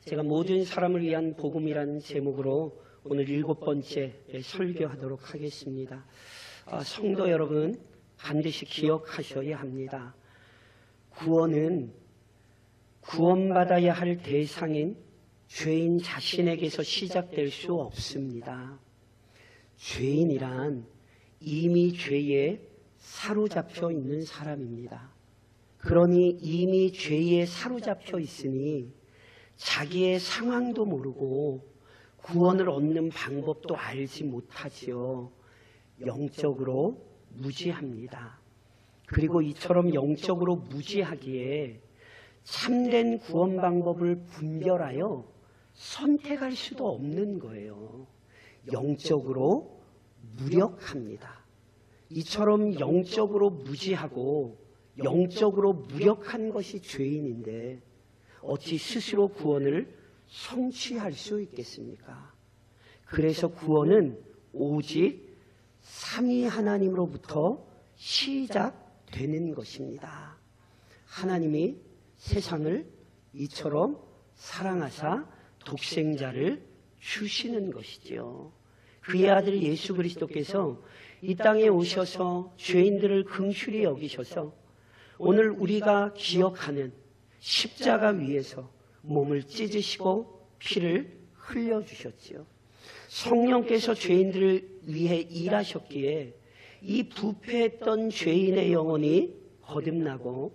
제가 모든 사람을 위한 복음이라는 제목으로 오늘 7번째 설교하도록 하겠습니다. 성도 여러분, 반드시 기억하셔야 합니다. 구원은 구원받아야 할 대상인 죄인 자신에게서 시작될 수 없습니다. 죄인이란 이미 죄에 사로잡혀 있는 사람입니다. 그러니 이미 죄에 사로잡혀 있으니 자기의 상황도 모르고 구원을 얻는 방법도 알지 못하지요. 영적으로 무지합니다. 그리고 이처럼 영적으로 무지하기에 참된 구원 방법을 분별하여 선택할 수도 없는 거예요. 영적으로 무력합니다. 이처럼 영적으로 무지하고 영적으로 무력한 것이 죄인인데 어찌 스스로 구원을 성취할 수 있겠습니까? 그래서 구원은 오직 삼위 하나님으로부터 시작되는 것입니다. 하나님이 세상을 이처럼 사랑하사 독생자를 주시는 것이지요. 그의 아들 예수 그리스도께서 이 땅에 오셔서 죄인들을 긍휼히 여기셔서 오늘 우리가 기억하는 십자가 위에서 몸을 찢으시고 피를 흘려주셨지요. 성령께서 죄인들을 위해 일하셨기에 이 부패했던 죄인의 영혼이 거듭나고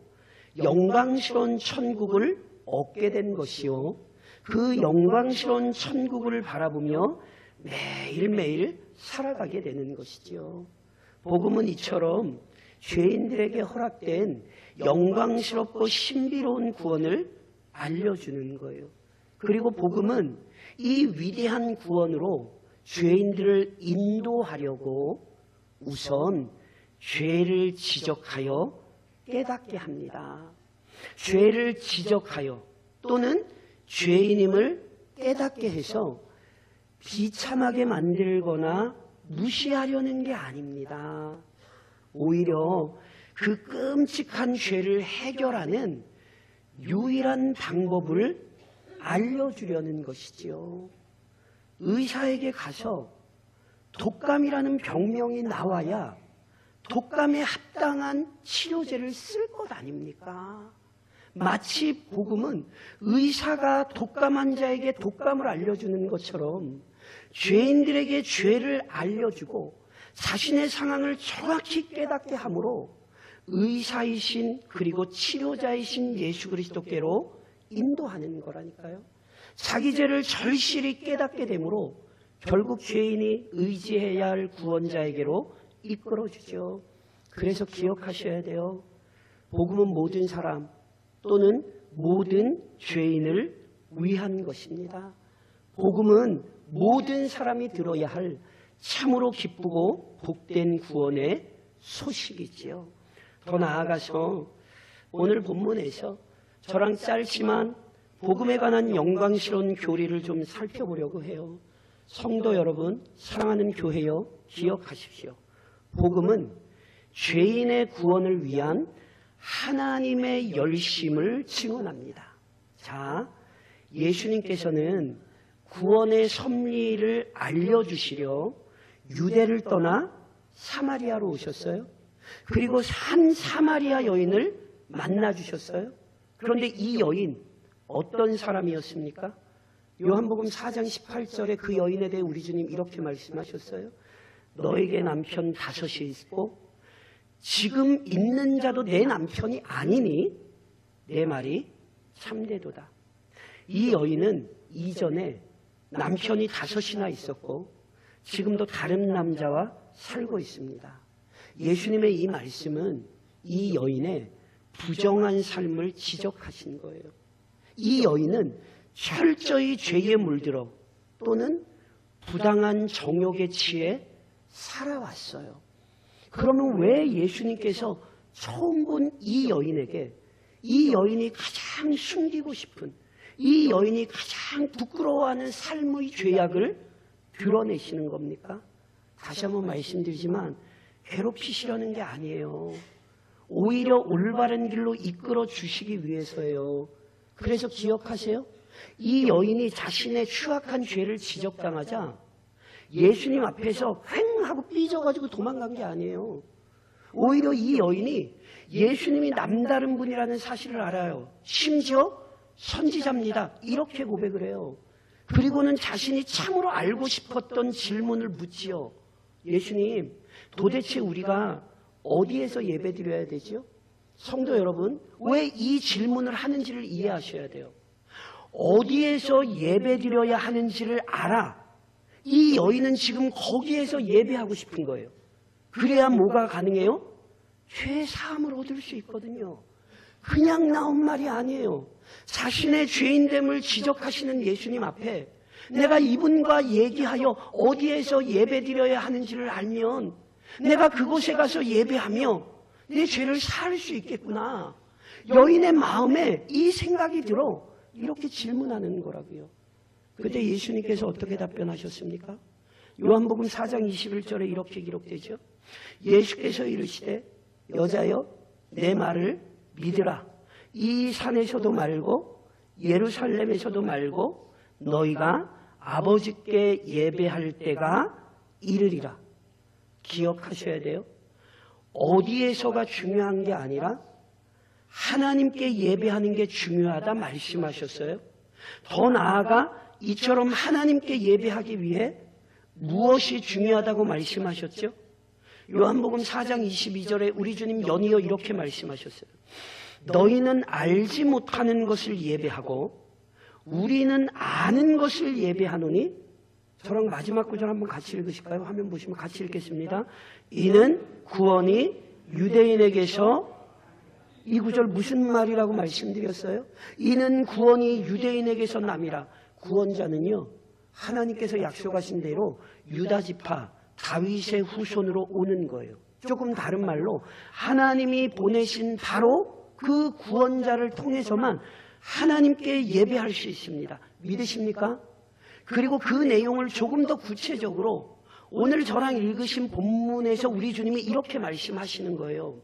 영광스러운 천국을 얻게 된 것이요. 그 영광스러운 천국을 바라보며 매일매일 살아가게 되는 것이지요. 복음은 이처럼 죄인들에게 허락된 영광스럽고 신비로운 구원을 알려주는 거예요. 그리고 복음은 이 위대한 구원으로 죄인들을 인도하려고 우선 죄를 지적하여 깨닫게 합니다. 죄를 지적하여 또는 죄인임을 깨닫게 해서 비참하게 만들거나 무시하려는 게 아닙니다. 오히려 그 끔찍한 죄를 해결하는 유일한 방법을 알려주려는 것이지요. 의사에게 가서 독감이라는 병명이 나와야 독감에 합당한 치료제를 쓸 것 아닙니까? 마치 복음은 의사가 독감 환자에게 독감을 알려주는 것처럼 죄인들에게 죄를 알려주고 자신의 상황을 정확히 깨닫게 함으로 의사이신 그리고 치료자이신 예수 그리스도께로 인도하는 거라니까요. 자기 죄를 절실히 깨닫게 되므로 결국 죄인이 의지해야 할 구원자에게로 이끌어주죠. 그래서 기억하셔야 돼요. 복음은 모든 사람 또는 모든 죄인을 위한 것입니다. 복음은 모든 사람이 들어야 할 참으로 기쁘고 복된 구원의 소식이지요. 더 나아가서 오늘 본문에서 저랑 짧지만 복음에 관한 영광스러운 교리를 좀 살펴보려고 해요. 성도 여러분, 사랑하는 교회여, 기억하십시오. 복음은 죄인의 구원을 위한 하나님의 열심을 증언합니다. 자, 예수님께서는 구원의 섭리를 알려주시려 유대를 떠나 사마리아로 오셨어요. 그리고 한 사마리아 여인을 만나주셨어요. 그런데 이 여인 어떤 사람이었습니까? 요한복음 4장 18절에 그 여인에 대해 우리 주님 이렇게 말씀하셨어요. 너에게 남편 5이 있고 지금 있는 자도 내 남편이 아니니 내 말이 참되도다. 이 여인은 이전에 남편이 5이나 있었고 지금도 다른 남자와 살고 있습니다. 예수님의 이 말씀은 이 여인의 부정한 삶을 지적하신 거예요. 이 여인은 철저히 죄에 물들어 또는 부당한 정욕에 취해 살아왔어요. 그러면 왜 예수님께서 처음 본 이 여인에게 이 여인이 가장 숨기고 싶은 이 여인이 가장 부끄러워하는 삶의 죄악을 드러내시는 겁니까? 다시 한번 말씀드리지만 괴롭히시려는 게 아니에요. 오히려 올바른 길로 이끌어 주시기 위해서예요. 그래서 기억하세요. 이 여인이 자신의 추악한 죄를 지적당하자 예수님 앞에서 휑 하고 삐져가지고 도망간 게 아니에요. 오히려 이 여인이 예수님이 남다른 분이라는 사실을 알아요. 심지어 선지자입니다. 이렇게 고백을 해요. 그리고는 자신이 참으로 알고 싶었던 질문을 묻지요. 예수님, 도대체 우리가 어디에서 예배드려야 되죠? 성도 여러분, 왜 이 질문을 하는지를 이해하셔야 돼요. 어디에서 예배드려야 하는지를 알아. 이 여인은 지금 거기에서 예배하고 싶은 거예요. 그래야 뭐가 가능해요? 죄 사함을 얻을 수 있거든요. 그냥 나온 말이 아니에요. 자신의 죄인됨을 지적하시는 예수님 앞에 내가 이분과 얘기하여 어디에서 예배드려야 하는지를 알면 내가 그곳에 가서 예배하며 내 죄를 사할 수 있겠구나. 여인의 마음에 이 생각이 들어 이렇게 질문하는 거라고요. 그때 예수님께서 어떻게 답변하셨습니까? 요한복음 4장 21절에 이렇게 기록되죠. 예수께서 이르시되 여자여 내 말을 믿으라. 이 산에서도 말고 예루살렘에서도 말고 너희가 아버지께 예배할 때가 이르리라. 기억하셔야 돼요. 어디에서가 중요한 게 아니라 하나님께 예배하는 게 중요하다 말씀하셨어요. 더 나아가 이처럼 하나님께 예배하기 위해 무엇이 중요하다고 말씀하셨죠? 요한복음 4장 22절에 우리 주님 연이어 이렇게 말씀하셨어요. 너희는 알지 못하는 것을 예배하고 우리는 아는 것을 예배하노니. 저랑 마지막 구절 한번 같이 읽으실까요? 화면 보시면 같이 읽겠습니다. 이는 구원이 유대인에게서, 이 구절 무슨 말이라고 말씀드렸어요? 이는 구원이 유대인에게서 남이라. 구원자는요, 하나님께서 약속하신 대로 유다지파 다윗의 후손으로 오는 거예요. 조금 다른 말로 하나님이 보내신 바로 그 구원자를 통해서만 하나님께 예배할 수 있습니다. 믿으십니까? 그리고 그 내용을 조금 더 구체적으로 오늘 저랑 읽으신 본문에서 우리 주님이 이렇게 말씀하시는 거예요.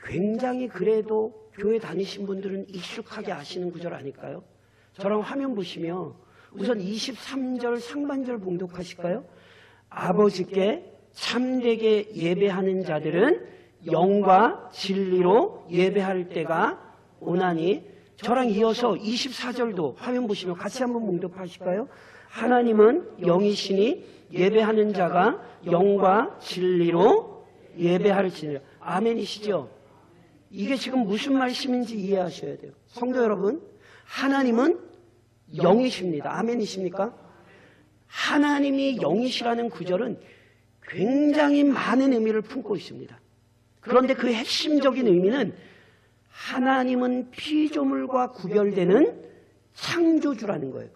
굉장히 그래도 교회 다니신 분들은 익숙하게 아시는 구절 아닐까요? 저랑 화면 보시면 우선 23절 상반절 봉독하실까요? 아버지께 참되게 예배하는 자들은 영과 진리로 예배할 때가 오나니. 저랑 이어서 24절도 화면 보시면 같이 한번 봉독하실까요? 하나님은 영이시니 예배하는 자가 영과 진리로 예배할지니라. 아멘이시죠? 이게 지금 무슨 말씀인지 이해하셔야 돼요. 성도 여러분, 하나님은 영이십니다. 아멘이십니까? 하나님이 영이시라는 구절은 굉장히 많은 의미를 품고 있습니다. 그런데 그 핵심적인 의미는 하나님은 피조물과 구별되는 창조주라는 거예요.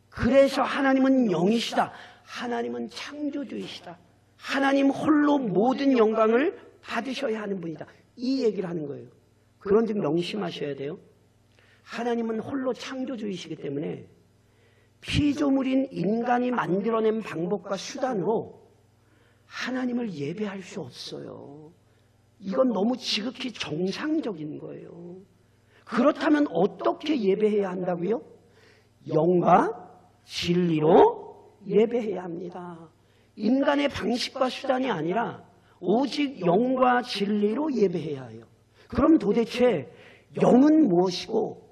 그래서 하나님은 영이시다. 하나님은 창조주이시다. 하나님 홀로 모든 영광을 받으셔야 하는 분이다. 이 얘기를 하는 거예요. 그런 점 명심하셔야 돼요. 하나님은 홀로 창조주이시기 때문에 피조물인 인간이 만들어낸 방법과 수단으로 하나님을 예배할 수 없어요. 이건 너무 지극히 정상적인 거예요. 그렇다면 어떻게 예배해야 한다고요? 영과 진리로 예배해야 합니다. 인간의 방식과 수단이 아니라 오직 영과 진리로 예배해야 해요. 그럼 도대체 영은 무엇이고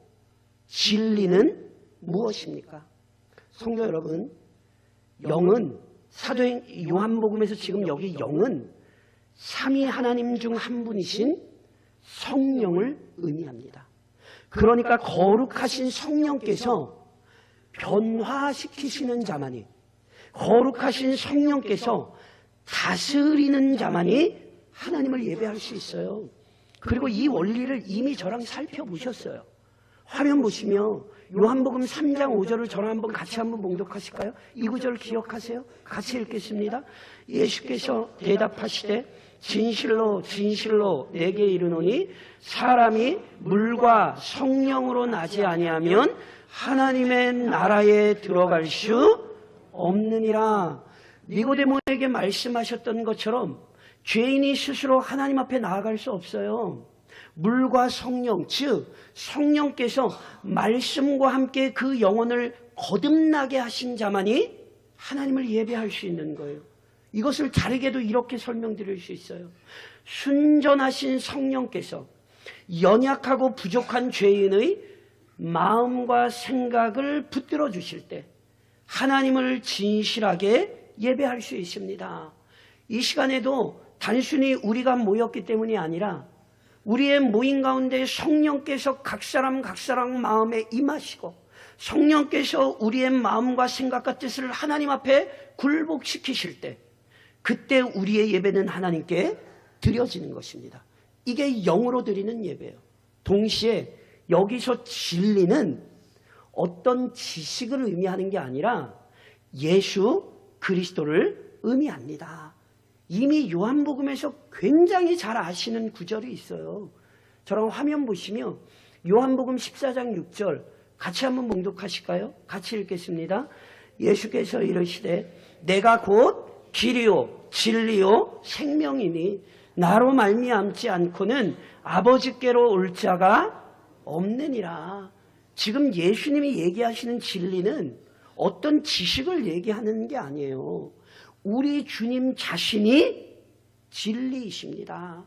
진리는 무엇입니까? 성도 여러분, 영은 사도행 요한복음에서 지금 여기 영은 삼위 하나님 중 한 분이신 성령을 의미합니다. 그러니까 거룩하신 성령께서 변화시키시는 자만이, 거룩하신 성령께서 다스리는 자만이 하나님을 예배할 수 있어요. 그리고 이 원리를 이미 저랑 살펴보셨어요. 화면 보시면 요한복음 3장 5절을 저랑 한번 같이 한번 봉독하실까요? 이 구절 기억하세요? 같이 읽겠습니다. 예수께서 대답하시되 진실로 진실로 내게 이르노니 사람이 물과 성령으로 나지 아니하면 하나님의 나라에 들어갈 수 없느니라. 니고데모에게 말씀하셨던 것처럼 죄인이 스스로 하나님 앞에 나아갈 수 없어요. 물과 성령, 즉 성령께서 말씀과 함께 그 영혼을 거듭나게 하신 자만이 하나님을 예배할 수 있는 거예요. 이것을 다르게도 이렇게 설명드릴 수 있어요. 순전하신 성령께서 연약하고 부족한 죄인의 마음과 생각을 붙들어 주실 때 하나님을 진실하게 예배할 수 있습니다. 이 시간에도 단순히 우리가 모였기 때문이 아니라 우리의 모임 가운데 성령께서 각 사람 마음에 임하시고 성령께서 우리의 마음과 생각과 뜻을 하나님 앞에 굴복시키실 때 그때 우리의 예배는 하나님께 드려지는 것입니다. 이게 영으로 드리는 예배예요. 동시에 여기서 진리는 어떤 지식을 의미하는 게 아니라 예수 그리스도를 의미합니다. 이미 요한복음에서 굉장히 잘 아시는 구절이 있어요. 저랑 화면 보시면 요한복음 14장 6절 같이 한번 봉독하실까요? 같이 읽겠습니다. 예수께서 이르시되 내가 곧 길이요 진리요 생명이니 나로 말미암지 않고는 아버지께로 올 자가 없느니라. 지금 예수님이 얘기하시는 진리는 어떤 지식을 얘기하는 게 아니에요. 우리 주님 자신이 진리이십니다.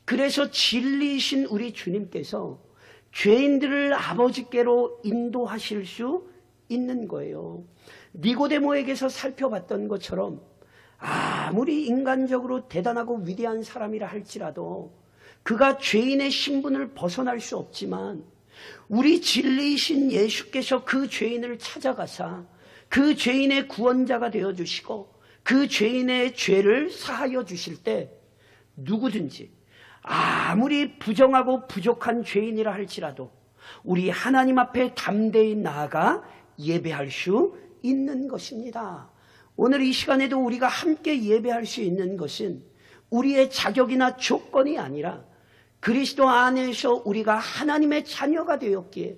그래서 진리이신 우리 주님께서 죄인들을 아버지께로 인도하실 수 있는 거예요. 니고데모에게서 살펴봤던 것처럼 아무리 인간적으로 대단하고 위대한 사람이라 할지라도 그가 죄인의 신분을 벗어날 수 없지만 우리 진리이신 예수께서 그 죄인을 찾아가사 그 죄인의 구원자가 되어주시고 그 죄인의 죄를 사하여 주실 때 누구든지 아무리 부정하고 부족한 죄인이라 할지라도 우리 하나님 앞에 담대히 나아가 예배할 수 있는 것입니다. 오늘 이 시간에도 우리가 함께 예배할 수 있는 것은 우리의 자격이나 조건이 아니라 그리스도 안에서 우리가 하나님의 자녀가 되었기에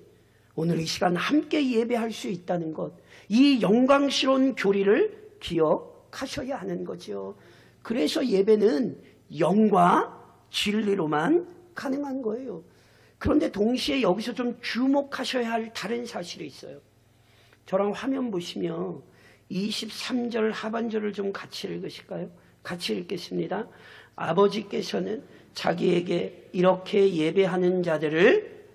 오늘 이 시간 함께 예배할 수 있다는 것, 이 영광스러운 교리를 기억하셔야 하는 거죠. 그래서 예배는 영과 진리로만 가능한 거예요. 그런데 동시에 여기서 좀 주목하셔야 할 다른 사실이 있어요. 저랑 화면 보시면 23절 하반절을 좀 같이 읽으실까요? 같이 읽겠습니다. 아버지께서는 자기에게 이렇게 예배하는 자들을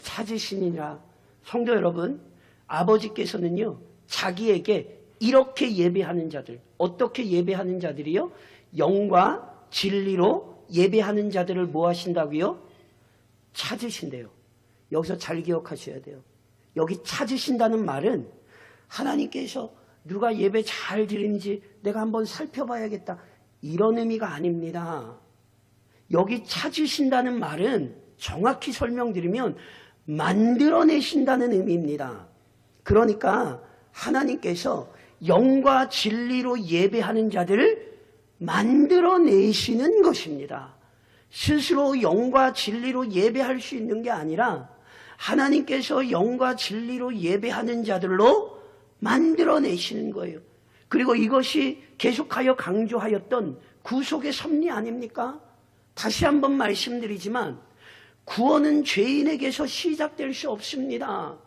찾으시니라. 성도 여러분, 아버지께서는요 자기에게 이렇게 예배하는 자들, 어떻게 예배하는 자들이요? 영과 진리로 예배하는 자들을 뭐 하신다고요? 찾으신대요. 여기서 잘 기억하셔야 돼요. 여기 찾으신다는 말은 하나님께서 누가 예배 잘 드리는지 내가 한번 살펴봐야겠다, 이런 의미가 아닙니다. 여기 찾으신다는 말은 정확히 설명드리면 만들어내신다는 의미입니다. 그러니까 하나님께서 영과 진리로 예배하는 자들을 만들어내시는 것입니다. 스스로 영과 진리로 예배할 수 있는 게 아니라 하나님께서 영과 진리로 예배하는 자들로 만들어내시는 거예요. 그리고 이것이 계속하여 강조하였던 구속의 섭리 아닙니까? 다시 한번 말씀드리지만 구원은 죄인에게서 시작될 수 없습니다.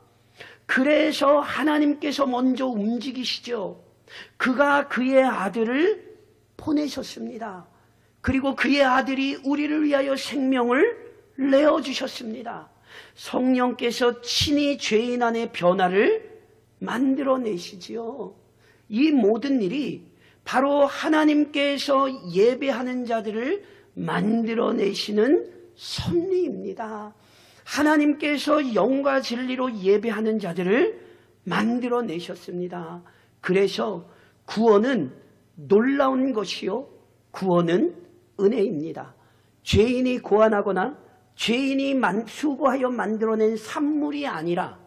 그래서 하나님께서 먼저 움직이시죠. 그가 그의 아들을 보내셨습니다. 그리고 그의 아들이 우리를 위하여 생명을 내어주셨습니다. 성령께서 친히 죄인 안의 변화를 만들어내시지요. 이 모든 일이 바로 하나님께서 예배하는 자들을 만들어내시는 섭리입니다. 하나님께서 영과 진리로 예배하는 자들을 만들어내셨습니다. 그래서 구원은 놀라운 것이요, 구원은 은혜입니다. 죄인이 고안하거나 죄인이 수고하여 만들어낸 산물이 아니라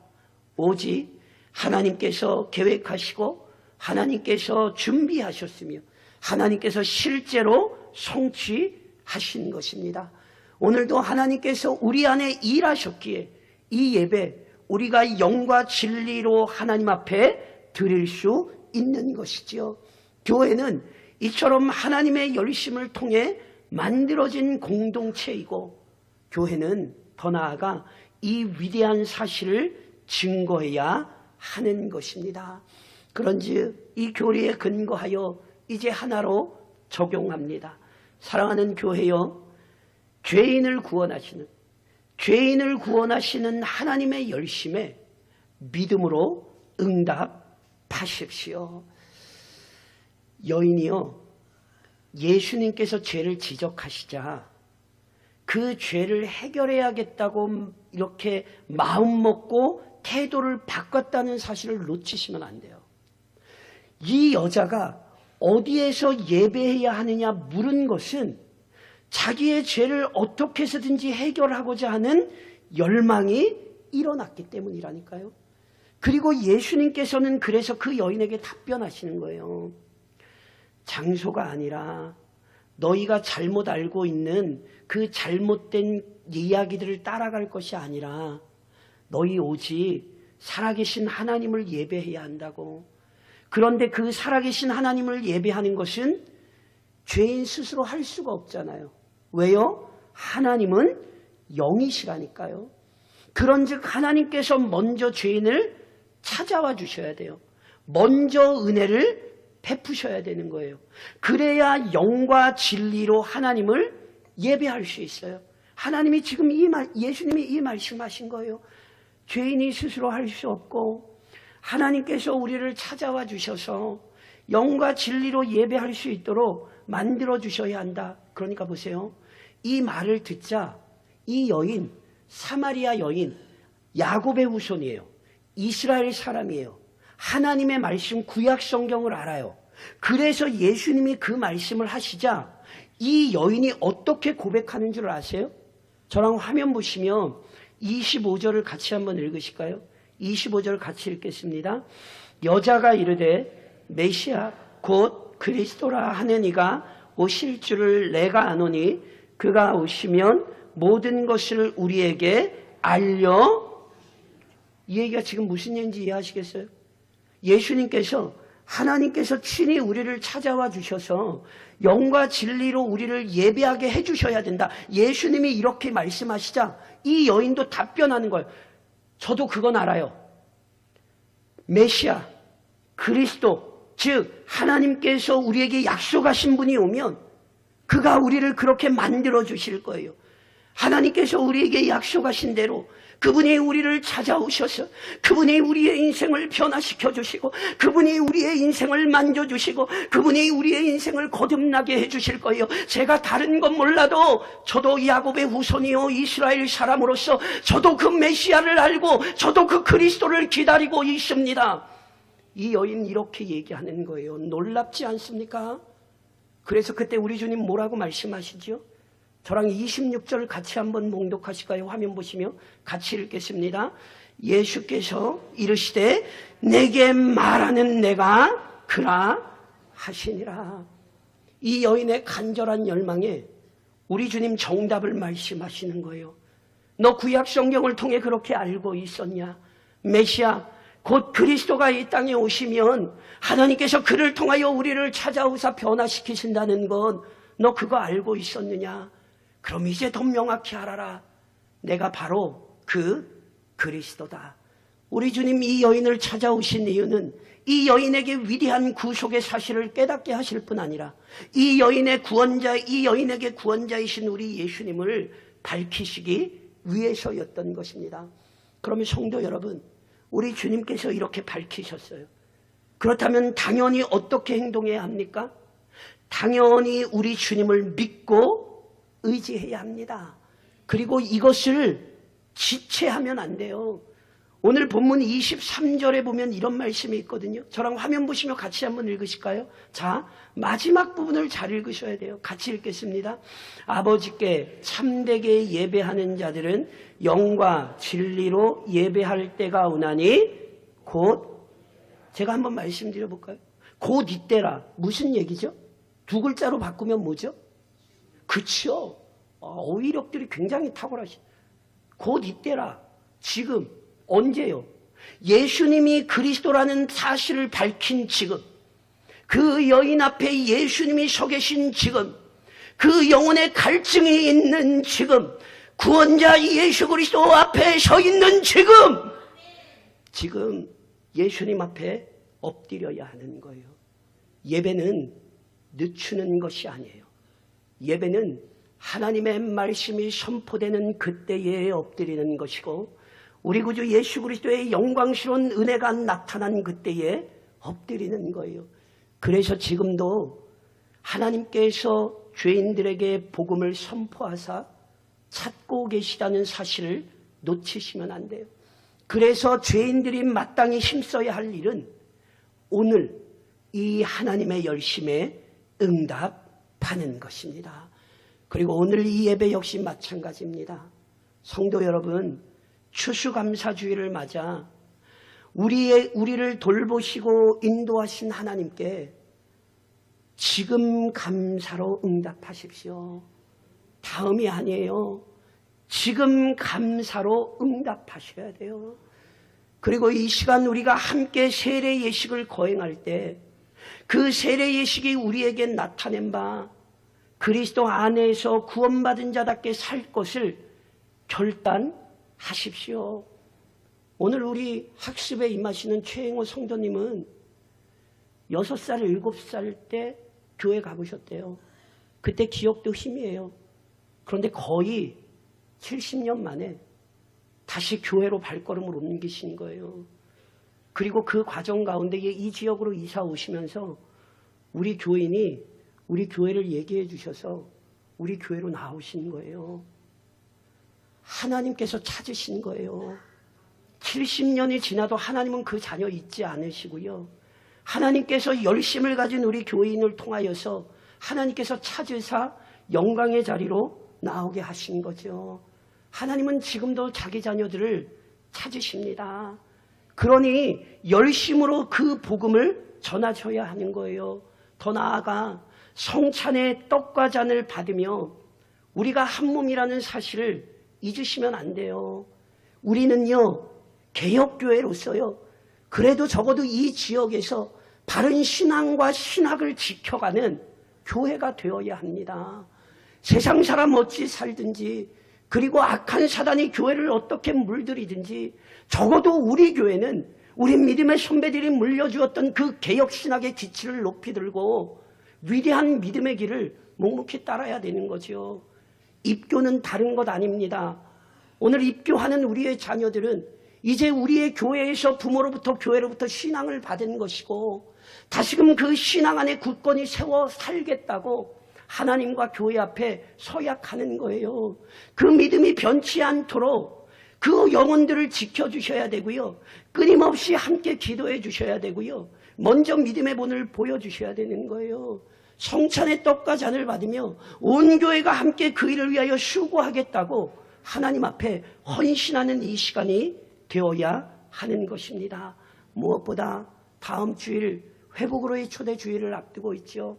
오직 하나님께서 계획하시고 하나님께서 준비하셨으며 하나님께서 실제로 성취하신 것입니다. 오늘도 하나님께서 우리 안에 일하셨기에 이 예배 우리가 영과 진리로 하나님 앞에 드릴 수 있는 것이지요. 교회는 이처럼 하나님의 열심을 통해 만들어진 공동체이고 교회는 더 나아가 이 위대한 사실을 증거해야 하는 것입니다. 그런즉 이 교리에 근거하여 이제 하나로 적용합니다. 사랑하는 교회여, 죄인을 구원하시는 하나님의 열심에 믿음으로 응답하십시오. 여인이요, 예수님께서 죄를 지적하시자 그 죄를 해결해야겠다고 이렇게 마음먹고 태도를 바꿨다는 사실을 놓치시면 안 돼요. 이 여자가 어디에서 예배해야 하느냐 물은 것은 자기의 죄를 어떻게 해서든지 해결하고자 하는 열망이 일어났기 때문이라니까요. 그리고 예수님께서는 그래서 그 여인에게 답변하시는 거예요. 장소가 아니라 너희가 잘못 알고 있는 그 잘못된 이야기들을 따라갈 것이 아니라 너희 오직 살아계신 하나님을 예배해야 한다고. 그런데 그 살아계신 하나님을 예배하는 것은 죄인 스스로 할 수가 없잖아요. 왜요? 하나님은 영이시라니까요. 그런즉 하나님께서 먼저 죄인을 찾아와 주셔야 돼요. 먼저 은혜를 베푸셔야 되는 거예요. 그래야 영과 진리로 하나님을 예배할 수 있어요. 하나님이 지금 예수님이 이 말씀하신 거예요. 죄인이 스스로 할 수 없고 하나님께서 우리를 찾아와 주셔서 영과 진리로 예배할 수 있도록 만들어 주셔야 한다. 그러니까 보세요. 이 말을 듣자 이 여인, 사마리아 여인, 야곱의 후손이에요. 이스라엘 사람이에요. 하나님의 말씀, 구약 성경을 알아요. 그래서 예수님이 그 말씀을 하시자 이 여인이 어떻게 고백하는 줄 아세요? 저랑 화면 보시면 25절을 같이 한번 읽으실까요? 25절 같이 읽겠습니다. 여자가 이르되 메시아 곧 그리스도라 하는 이가 오실 줄을 내가 아노니 그가 오시면 모든 것을 우리에게 알려. 이 얘기가 지금 무슨 얘기인지 이해하시겠어요? 예수님께서 하나님께서 친히 우리를 찾아와 주셔서 영과 진리로 우리를 예배하게 해주셔야 된다. 예수님이 이렇게 말씀하시자 이 여인도 답변하는 거예요. 저도 그건 알아요. 메시아, 그리스도, 즉 하나님께서 우리에게 약속하신 분이 오면 그가 우리를 그렇게 만들어 주실 거예요. 하나님께서 우리에게 약속하신 대로 그분이 우리를 찾아오셔서 그분이 우리의 인생을 변화시켜 주시고 그분이 우리의 인생을 만져주시고 그분이 우리의 인생을 거듭나게 해주실 거예요. 제가 다른 건 몰라도 저도 야곱의 후손이요 이스라엘 사람으로서 저도 그 메시아를 알고 저도 그 그리스도를 기다리고 있습니다. 이 여인 이렇게 얘기하는 거예요. 놀랍지 않습니까? 그래서 그때 우리 주님 뭐라고 말씀하시죠? 저랑 26절 같이 한번 봉독하실까요? 화면 보시며 같이 읽겠습니다. 예수께서 이르시되 내게 말하는 내가 그라 하시니라. 이 여인의 간절한 열망에 우리 주님 정답을 말씀하시는 거예요. 너 구약 성경을 통해 그렇게 알고 있었냐? 메시아 곧 그리스도가 이 땅에 오시면 하나님께서 그를 통하여 우리를 찾아오사 변화시키신다는 건 너 그거 알고 있었느냐? 그럼 이제 더 명확히 알아라. 내가 바로 그 그리스도다. 우리 주님 이 여인을 찾아오신 이유는 이 여인에게 위대한 구속의 사실을 깨닫게 하실 뿐 아니라 이 여인의 구원자, 이 여인에게 구원자이신 우리 예수님을 밝히시기 위해서였던 것입니다. 그러면 성도 여러분, 우리 주님께서 이렇게 밝히셨어요. 그렇다면 당연히 어떻게 행동해야 합니까? 당연히 우리 주님을 믿고 의지해야 합니다. 그리고 이것을 지체하면 안 돼요. 오늘 본문 23절에 보면 이런 말씀이 있거든요. 저랑 화면 보시며 같이 한번 읽으실까요? 자, 마지막 부분을 잘 읽으셔야 돼요. 같이 읽겠습니다. 아버지께 참되게 예배하는 자들은 영과 진리로 예배할 때가 오나니 곧, 제가 한번 말씀드려 볼까요? 곧 이때라. 무슨 얘기죠? 두 글자로 바꾸면 뭐죠? 그쵸. 어휘력들이 굉장히 탁월하시. 곧 이때라. 지금. 언제요? 예수님이 그리스도라는 사실을 밝힌 지금. 그 여인 앞에 예수님이 서 계신 지금. 그 영혼의 갈증이 있는 지금. 구원자 예수 그리스도 앞에 서 있는 지금 예수님 앞에 엎드려야 하는 거예요. 예배는 늦추는 것이 아니에요. 예배는 하나님의 말씀이 선포되는 그때에 엎드리는 것이고, 우리 구주 예수 그리스도의 영광스러운 은혜가 나타난 그때에 엎드리는 거예요. 그래서 지금도 하나님께서 죄인들에게 복음을 선포하사 찾고 계시다는 사실을 놓치시면 안 돼요. 그래서 죄인들이 마땅히 힘써야 할 일은 오늘 이 하나님의 열심에 응답하는 것입니다. 그리고 오늘 이 예배 역시 마찬가지입니다. 성도 여러분, 추수감사주의를 맞아 우리를 돌보시고 인도하신 하나님께 지금 감사로 응답하십시오. 다음이 아니에요. 지금 감사로 응답하셔야 돼요. 그리고 이 시간 우리가 함께 세례 예식을 거행할 때 그 세례 예식이 우리에게 나타낸 바 그리스도 안에서 구원받은 자답게 살 것을 결단하십시오. 오늘 우리 학습에 임하시는 최행호 성도님은 6살, 7살 때 교회 가보셨대요. 그때 기억도 희미해요. 그런데 거의 70년 만에 다시 교회로 발걸음을 옮기신 거예요. 그리고 그 과정 가운데 이 지역으로 이사 오시면서 우리 교인이 우리 교회를 얘기해 주셔서 우리 교회로 나오신 거예요. 하나님께서 찾으신 거예요. 70년이 지나도 하나님은 그 자녀 잊지 않으시고요. 하나님께서 열심을 가진 우리 교인을 통하여서 하나님께서 찾으사 영광의 자리로 나오게 하신 거죠. 하나님은 지금도 자기 자녀들을 찾으십니다. 그러니 열심으로 그 복음을 전하셔야 하는 거예요. 더 나아가 성찬의 떡과 잔을 받으며 우리가 한 몸이라는 사실을 잊으시면 안 돼요. 우리는요, 개혁교회로서요, 그래도 적어도 이 지역에서 바른 신앙과 신학을 지켜가는 교회가 되어야 합니다. 세상 사람 어찌 살든지, 그리고 악한 사단이 교회를 어떻게 물들이든지 적어도 우리 교회는 우리 믿음의 선배들이 물려주었던 그 개혁신학의 기치를 높이 들고 위대한 믿음의 길을 묵묵히 따라야 되는 거죠. 입교는 다른 것 아닙니다. 오늘 입교하는 우리의 자녀들은 이제 우리의 교회에서 부모로부터 교회로부터 신앙을 받은 것이고 다시금 그 신앙 안에 굳건히 세워 살겠다고 하나님과 교회 앞에 서약하는 거예요. 그 믿음이 변치 않도록 그 영혼들을 지켜주셔야 되고요. 끊임없이 함께 기도해 주셔야 되고요. 먼저 믿음의 본을 보여주셔야 되는 거예요. 성찬의 떡과 잔을 받으며 온 교회가 함께 그 일을 위하여 수고하겠다고 하나님 앞에 헌신하는 이 시간이 되어야 하는 것입니다. 무엇보다 다음 주일 회복으로의 초대 주일을 앞두고 있죠.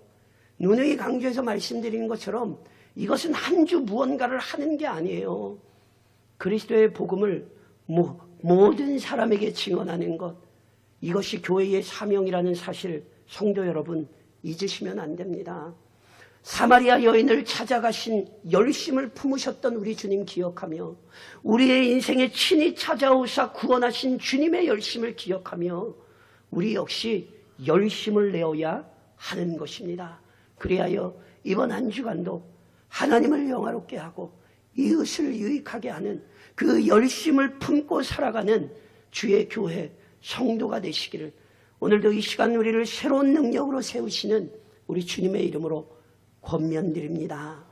누누이 강조해서 말씀드린 것처럼 이것은 한 주 무언가를 하는 게 아니에요. 그리스도의 복음을 모든 사람에게 증언하는 것, 이것이 교회의 사명이라는 사실 성도 여러분 잊으시면 안 됩니다. 사마리아 여인을 찾아가신 열심을 품으셨던 우리 주님 기억하며 우리의 인생에 친히 찾아오사 구원하신 주님의 열심을 기억하며 우리 역시 열심을 내어야 하는 것입니다. 그리하여 이번 한 주간도 하나님을 영화롭게 하고 이웃을 유익하게 하는 그 열심을 품고 살아가는 주의 교회 성도가 되시기를 오늘도 이 시간 우리를 새로운 능력으로 세우시는 우리 주님의 이름으로 권면드립니다.